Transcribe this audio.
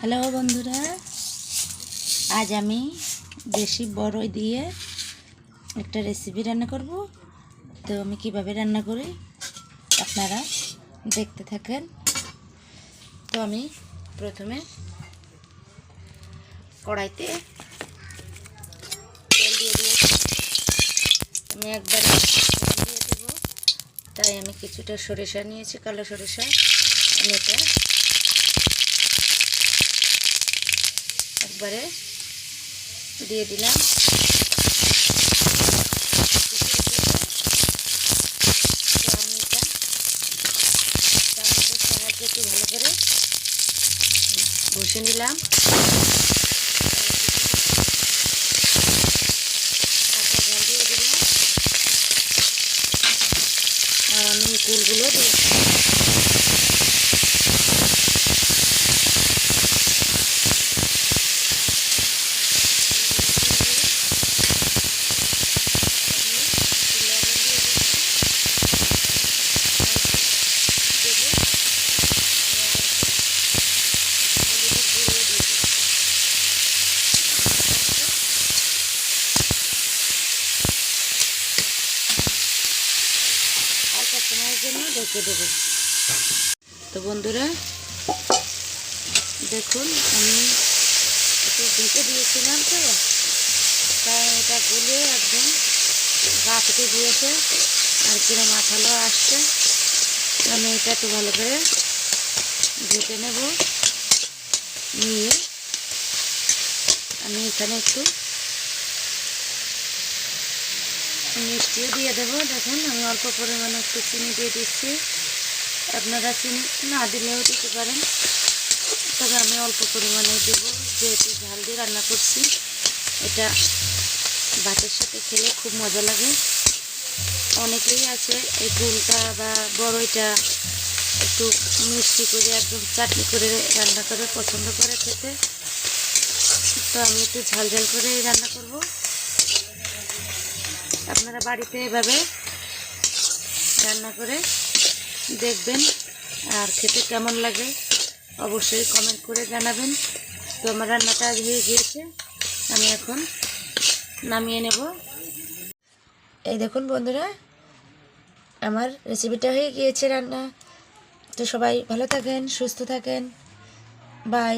Hello বন্ধুরা, আজ আমি দেশি বড়ই দিয়ে একটা রেসিপি রান্না করব। তো আমি কিভাবে রান্না করি আপনারা দেখতে থাকেন। তো আমি প্রথমে কড়াইতে তেল দিয়ে দিয়েছি। আমি একবারে দিয়ে দেবো, তাই আমি কিছুটা সরিষা নিয়েছি, কালো সরিষা। আমি এটা একবারে দিয়ে দিলাম। তো আমি এটা চামচের সাহায্যে একটু ভালো করে ঘষে নিলাম। কাঁচা জল দিয়ে দিলাম আর আমি কুলগুলো দিয়েছি। সময়ের জন্য ঢেকে দেবো। তো বন্ধুরা দেখুন, আমি একটু ঢেকে দিয়েছিলাম, তো তাই এটা গুলে একদম গা থেকে দিয়েছে আর কিরম আঠালো আসছে। আমি এটা একটু ভালো করে ঢেকে নেব। নিয়ে আমি এখানে একটু মিষ্টিও দিয়ে দেবো। দেখুন, আমি অল্প পরিমাণে একটু চিনি দিয়ে দিচ্ছি। আপনারা চিনি না দিলেও দিতে পারেন, তবে আমি অল্প পরিমাণে দেবো, যেহেতু ঝাল দিয়ে রান্না করছি। এটা ভাতের সাথে খেলে খুব মজা লাগে। অনেকেই আছে এই কুলটা বা বড়ইটা একটু মিষ্টি করে একদম চাটনি করে রান্না করে পছন্দ করে খেতে। তো আমি একটু ঝাল ঝাল করে রান্না করব। আপনারা বাড়িতে এভাবে রান্না করে দেখবেন, আর খেতে কেমন লাগে অবশ্যই কমেন্ট করে জানাবেন। তো আমার রান্নাটা হয়ে গিয়েছে, আমি এখন নামিয়ে নেব। এই দেখুন বন্ধুরা, আমার রেসিপিটা হয়ে গিয়েছে রান্না। তো সবাই ভালো থাকেন, সুস্থ থাকেন, বাই।